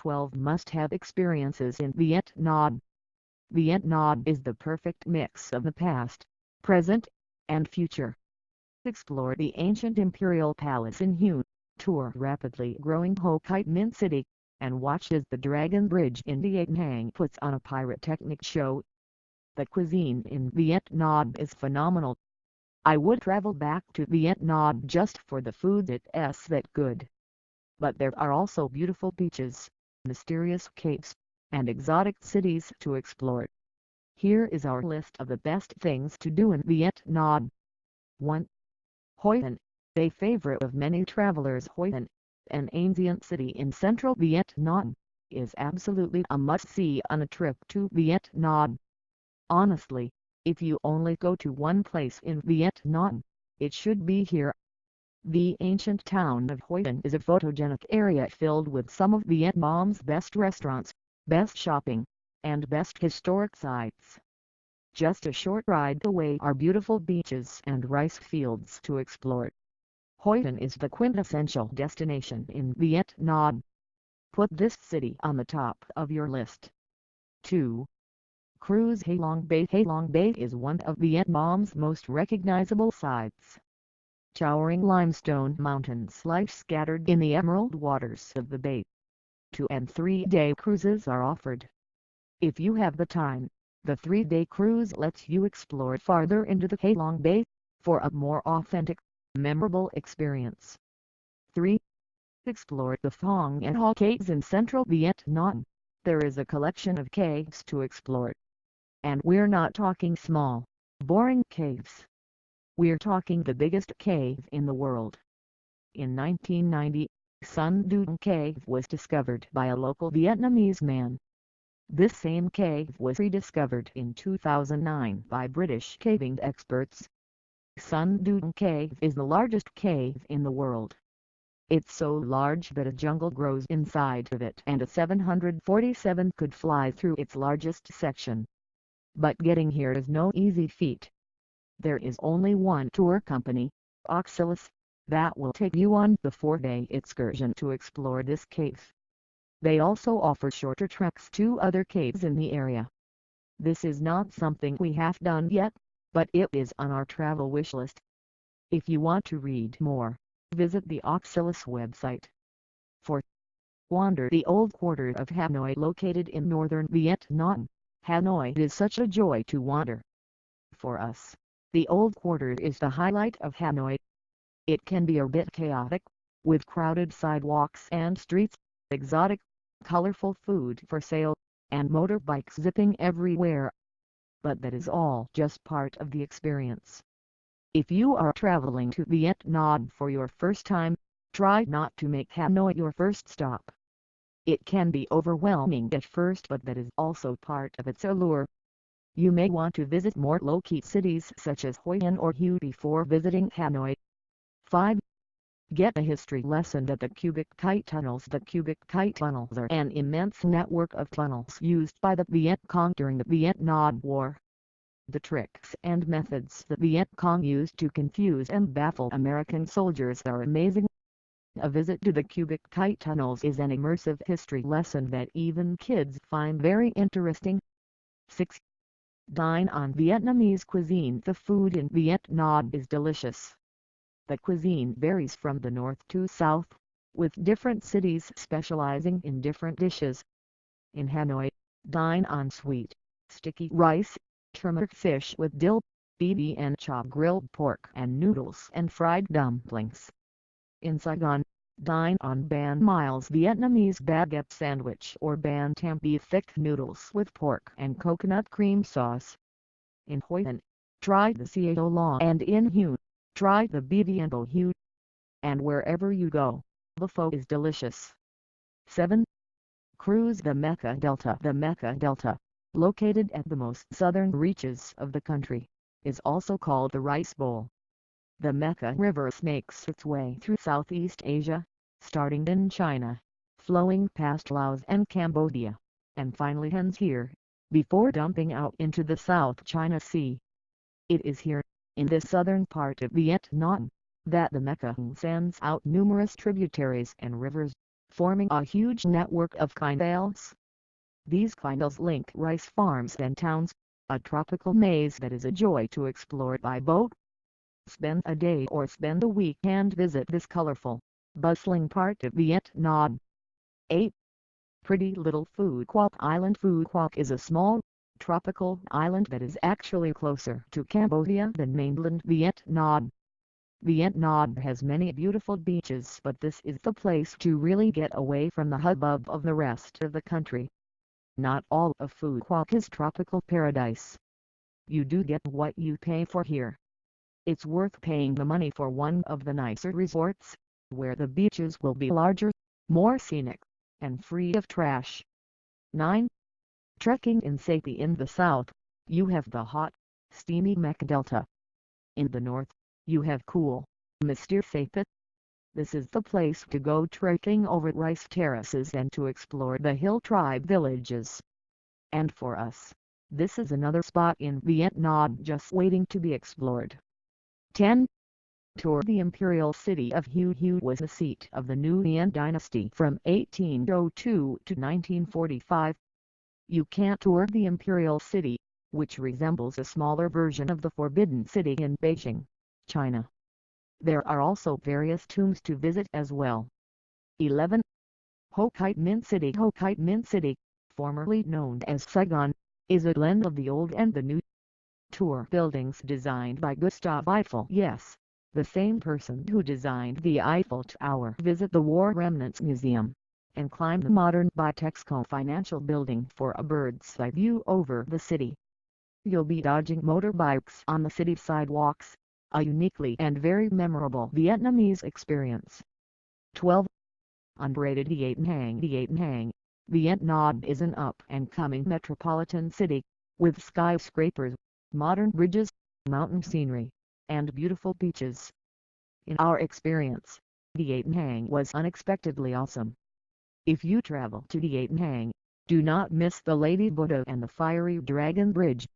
12 must-have experiences in Vietnam. Vietnam is the perfect mix of the past, present, and future. Explore the ancient Imperial Palace in Hue, tour rapidly growing Ho Chi Minh City, and watch as the Dragon Bridge in Da Nang puts on a pyrotechnic show. The cuisine in Vietnam is phenomenal. I would travel back to Vietnam just for the food, it's that good. But there are also beautiful beaches, mysterious caves, and exotic cities to explore. Here is our list of the best things to do in Vietnam. 1. Hoi An, a favorite of many travelers. Hoi An, an ancient city in central Vietnam, is absolutely a must-see on a trip to Vietnam. Honestly, if you only go to one place in Vietnam, it should be here. The ancient town of Hoi An is a photogenic area filled with some of Vietnam's best restaurants, best shopping, and best historic sites. Just a short ride away are beautiful beaches and rice fields to explore. Hoi An is the quintessential destination in Vietnam. Put this city on the top of your list. 2. Cruise Ha Long Bay. Ha Long Bay is one of Vietnam's most recognizable sights. Towering limestone mountains lie scattered in the emerald waters of the bay. 2- and 3-day cruises are offered. If you have the time, the 3-day cruise lets you explore farther into the Ha Long Bay, for a more authentic, memorable experience. 3. Explore the Phong and Ho caves in central Vietnam. There is a collection of caves to explore. And we're not talking small, boring caves. We're talking the biggest cave in the world. In 1990, Sun Duong Cave was discovered by a local Vietnamese man. This same cave was rediscovered in 2009 by British caving experts. Sun Duong Cave is the largest cave in the world. It's so large that a jungle grows inside of it and a 747 could fly through its largest section. But getting here is no easy feat. There is only one tour company, Oxalis, that will take you on the 4-day excursion to explore this cave. They also offer shorter treks to other caves in the area. This is not something we have done yet, but it is on our travel wish list. If you want to read more, visit the Oxalis website. 4. Wander the Old Quarter of Hanoi. Located in northern Vietnam, Hanoi is such a joy to wander. For us, the Old Quarter is the highlight of Hanoi. It can be a bit chaotic, with crowded sidewalks and streets, exotic, colorful food for sale, and motorbikes zipping everywhere. But that is all just part of the experience. If you are traveling to Vietnam for your first time, try not to make Hanoi your first stop. It can be overwhelming at first, but that is also part of its allure. You may want to visit more low-key cities such as Hoi An or Hue before visiting Hanoi. 5. Get a history lesson at the Cubic Kite Tunnels. The Cubic Kite Tunnels are an immense network of tunnels used by the Viet Cong during the Vietnam War. The tricks and methods the Viet Cong used to confuse and baffle American soldiers are amazing. A visit to the Cubic Kite Tunnels is an immersive history lesson that even kids find very interesting. 6. Dine on Vietnamese cuisine. The food in Vietnam is delicious. The cuisine varies from the north to south, with different cities specializing in different dishes. In Hanoi, dine on sweet, sticky rice, turmeric fish with dill, BB and chop, grilled pork and noodles, and fried dumplings. In Saigon, dine on banh mi's Vietnamese baguette sandwich or banh tam beef thick noodles with pork and coconut cream sauce. In Hoi An, try the Sao Long, and in Hue, try the BB and Bo Hue. And wherever you go, the pho is delicious. 7. Cruise the Mekah Delta. The Mekah Delta, located at the most southern reaches of the country, is also called the Rice Bowl. The Mekah River makes its way through Southeast Asia, starting in China, flowing past Laos and Cambodia, and finally ends here, before dumping out into the South China Sea. It is here, in this southern part of Vietnam, that the Mekong sends out numerous tributaries and rivers, forming a huge network of canals. These canals link rice farms and towns, a tropical maze that is a joy to explore by boat. Spend a day or spend a week and visit this colorful, bustling part of Vietnam. 8. Pretty Little Phu Quoc Island. Phu Quoc is a small, tropical island that is actually closer to Cambodia than mainland Vietnam. Vietnam has many beautiful beaches, but this is the place to really get away from the hubbub of the rest of the country. Not all of Phu Quoc is tropical paradise. You do get what you pay for here. It's worth paying the money for one of the nicer resorts, where the beaches will be larger, more scenic, and free of trash. 9. Trekking in Saipi. In the south, you have the hot, steamy Mekh Delta. In the north, you have cool, Mr. Saipi. This is the place to go trekking over rice terraces and to explore the hill tribe villages. And for us, this is another spot in Vietnam just waiting to be explored. 10. Tour the Imperial City of Ho. Ho was the seat of the Nguyen dynasty from 1802 to 1945. You can tour the Imperial City, which resembles a smaller version of the Forbidden City in Beijing, China. There are also various tombs to visit as well. 11. Ho Chi Minh City. Ho Chi Minh City, formerly known as Saigon, is a blend of the old and the new. Tour buildings designed by Gustave Eiffel. Yes, the same person who designed the Eiffel Tower. Visit the War Remnants Museum, and climb the modern Bitexco Financial Building for a bird's eye view over the city. You'll be dodging motorbikes on the city sidewalks, a uniquely and very memorable Vietnamese experience. 12. Underrated Viet Thanh. Viet Thanh, Vietnam is an up-and-coming metropolitan city, with skyscrapers, modern bridges, mountain scenery, and beautiful beaches. In our experience, Viet Thanh was unexpectedly awesome. If you travel to Viet Thanh, do not miss the Lady Buddha and the Fiery Dragon Bridge,